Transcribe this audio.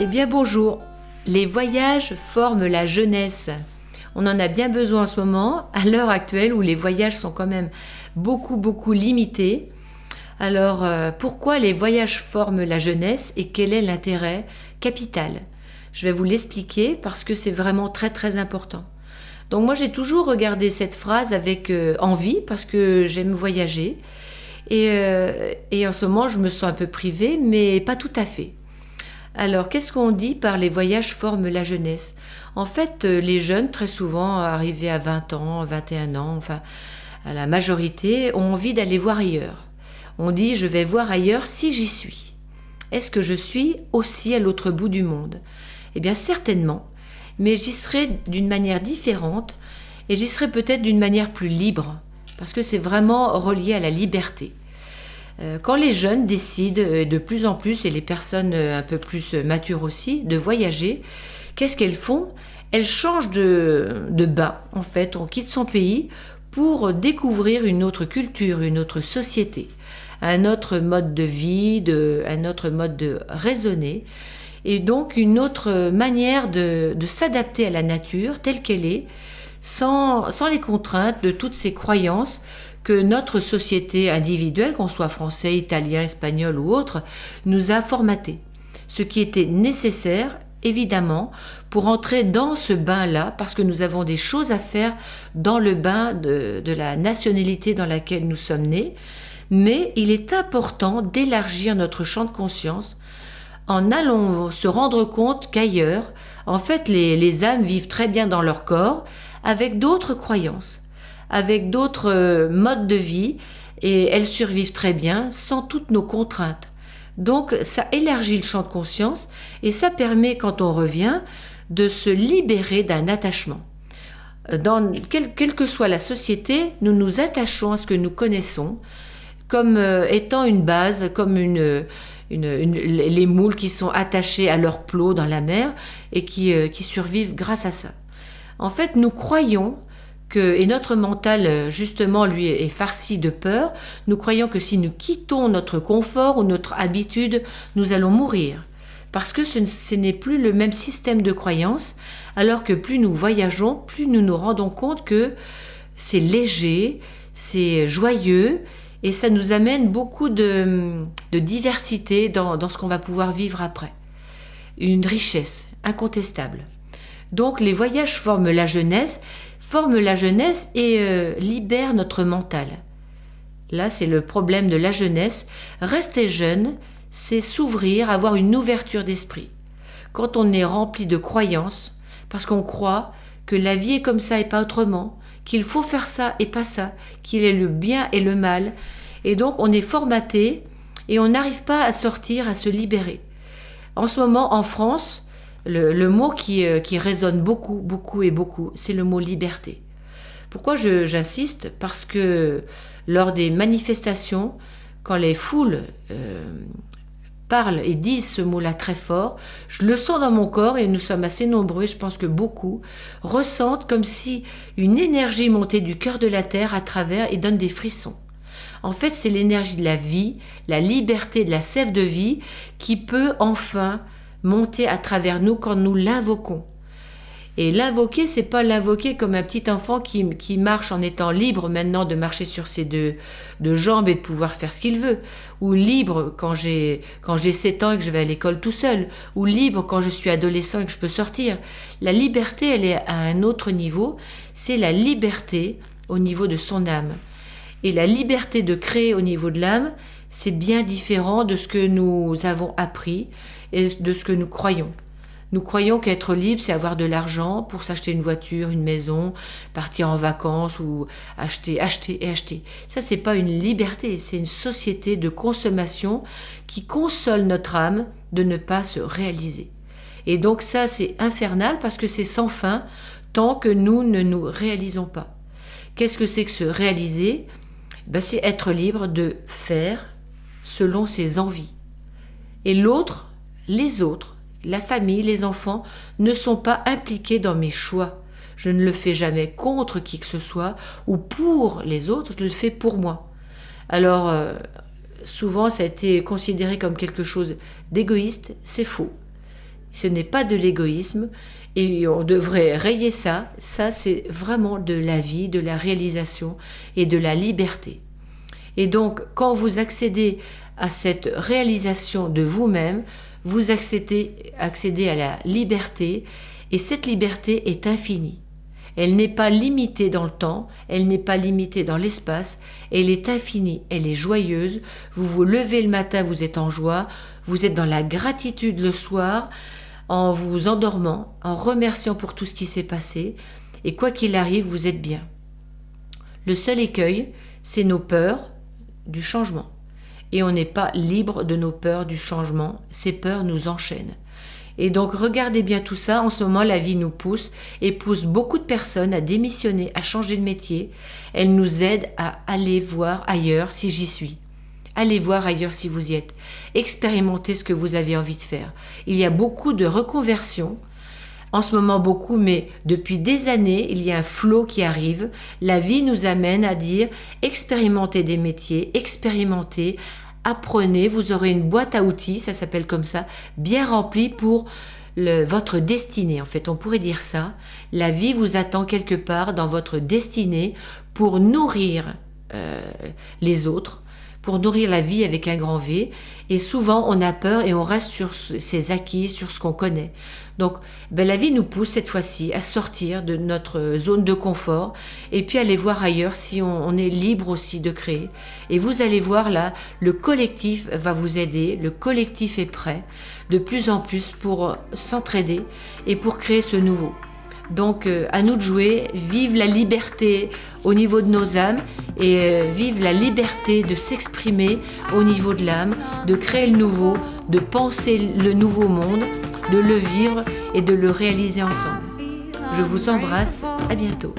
Eh bien bonjour, les voyages forment la jeunesse. On en a bien besoin en ce moment, à l'heure actuelle où les voyages sont quand même beaucoup limités. Alors pourquoi les voyages forment la jeunesse et quel est l'intérêt capital? Je vais vous l'expliquer parce que c'est vraiment très important. Donc moi j'ai toujours regardé cette phrase avec envie parce que j'aime voyager et en ce moment je me sens un peu privée mais pas tout à fait. Alors, qu'est-ce qu'on dit par les voyages forment la jeunesse? En fait, les jeunes, très souvent, arrivés à 20 ans, 21 ans, enfin, à la majorité, ont envie d'aller voir ailleurs. On dit, je vais voir ailleurs si j'y suis. Est-ce que je suis aussi à l'autre bout du monde? Eh bien, certainement, mais j'y serai d'une manière différente et j'y serai peut-être d'une manière plus libre, parce que c'est vraiment relié à la liberté. Quand les jeunes décident de plus en plus, et les personnes un peu plus matures aussi, de voyager, qu'est-ce qu'elles font? Elles changent de bain, en fait. On quitte son pays pour découvrir une autre culture, une autre société, un autre mode de vie, un autre mode de raisonner, et donc une autre manière de s'adapter à la nature telle qu'elle est, sans les contraintes de toutes ces croyances que notre société individuelle, qu'on soit français, italien, espagnol ou autre, nous a formaté. Ce qui était nécessaire, évidemment, pour entrer dans ce bain-là, parce que nous avons des choses à faire dans le bain de la nationalité dans laquelle nous sommes nés, mais il est important d'élargir notre champ de conscience en allant se rendre compte qu'ailleurs, en fait, les âmes vivent très bien dans leur corps avec d'autres croyances, avec d'autres modes de vie, et elles survivent très bien sans toutes nos contraintes. Donc ça élargit le champ de conscience et ça permet, quand on revient, de se libérer d'un attachement. Quelle que soit la société, nous nous attachons à ce que nous connaissons comme étant une base, comme les moules qui sont attachés à leur plot dans la mer et qui survivent grâce à ça. En fait, nous croyons et notre mental, justement, lui, est farci de peur. Nous croyons que si nous quittons notre confort ou notre habitude, nous allons mourir. Parce que ce n'est plus le même système de croyance, alors que plus nous voyageons, plus nous nous rendons compte que c'est léger, c'est joyeux, et ça nous amène beaucoup de diversité dans ce qu'on va pouvoir vivre après. Une richesse incontestable. Donc les voyages forment la jeunesse et libèrent notre mental. Là, c'est le problème de la jeunesse. Rester jeune, c'est s'ouvrir, avoir une ouverture d'esprit. Quand on est rempli de croyances, parce qu'on croit que la vie est comme ça et pas autrement, qu'il faut faire ça et pas ça, qu'il y a le bien et le mal, et donc on est formaté et on n'arrive pas à sortir, à se libérer. En ce moment, en France, le mot qui résonne beaucoup, c'est le mot liberté. Pourquoi j'insiste? Parce que lors des manifestations, quand les foules parlent et disent ce mot-là très fort, je le sens dans mon corps et nous sommes assez nombreux, je pense que beaucoup ressentent comme si une énergie montait du cœur de la terre à travers et donne des frissons. En fait, c'est l'énergie de la vie, la liberté de la sève de vie qui peut enfin monter à travers nous quand nous l'invoquons. Et l'invoquer, c'est pas l'invoquer comme un petit enfant qui marche en étant libre maintenant de marcher sur ses deux jambes et de pouvoir faire ce qu'il veut. Ou libre quand j'ai 7 ans et que je vais à l'école tout seul. Ou libre quand je suis adolescent et que je peux sortir. La liberté, elle est à un autre niveau. C'est la liberté au niveau de son âme. Et la liberté de créer au niveau de l'âme, c'est bien différent de ce que nous avons appris et de ce que nous croyons. Nous croyons qu'être libre, c'est avoir de l'argent pour s'acheter une voiture, une maison, partir en vacances ou acheter. Ça, c'est pas une liberté, c'est une société de consommation qui console notre âme de ne pas se réaliser. Et donc ça, c'est infernal parce que c'est sans fin tant que nous ne nous réalisons pas. Qu'est-ce que c'est que se réaliser? C'est être libre de faire selon ses envies. Et l'autre, les autres, la famille, les enfants ne sont pas impliqués dans mes choix. Je ne le fais jamais contre qui que ce soit ou pour les autres, je le fais pour moi. Alors, souvent, ça a été considéré comme quelque chose d'égoïste, c'est faux. ce n'est pas de l'égoïsme et on devrait rayer ça. Ça, c'est vraiment de la vie, de la réalisation et de la liberté. Et donc, quand vous accédez à cette réalisation de vous-même, vous accédez à la liberté et cette liberté est infinie. Elle n'est pas limitée dans le temps, elle n'est pas limitée dans l'espace, elle est infinie, elle est joyeuse. Vous vous levez le matin, vous êtes en joie, vous êtes dans la gratitude le soir, en vous endormant, en remerciant pour tout ce qui s'est passé, et quoi qu'il arrive, vous êtes bien. Le seul écueil, c'est nos peurs du changement. Et on n'est pas libre de nos peurs du changement, ces peurs nous enchaînent. Et donc regardez bien tout ça, en ce moment la vie nous pousse et pousse beaucoup de personnes à démissionner, à changer de métier. Elle nous aide à aller voir ailleurs si j'y suis. Allez voir ailleurs si vous y êtes. Expérimentez ce que vous avez envie de faire. Il y a beaucoup de reconversions, en ce moment beaucoup, mais depuis des années, il y a un flot qui arrive. La vie nous amène à dire expérimentez des métiers, expérimentez, apprenez, vous aurez une boîte à outils, ça s'appelle comme ça, bien remplie pour votre destinée. En fait, on pourrait dire ça. La vie vous attend quelque part dans votre destinée pour nourrir les autres, pour nourrir la vie avec un grand V. Et souvent, on a peur et on reste sur ses acquis, sur ce qu'on connaît. Donc, la vie nous pousse cette fois-ci à sortir de notre zone de confort et puis aller voir ailleurs si on est libre aussi de créer. Et vous allez voir là, le collectif va vous aider, le collectif est prêt de plus en plus pour s'entraider et pour créer ce nouveau. Donc, à nous de jouer, vive la liberté au niveau de nos âmes et vive la liberté de s'exprimer au niveau de l'âme, de créer le nouveau, de penser le nouveau monde, de le vivre et de le réaliser ensemble. Je vous embrasse, à bientôt.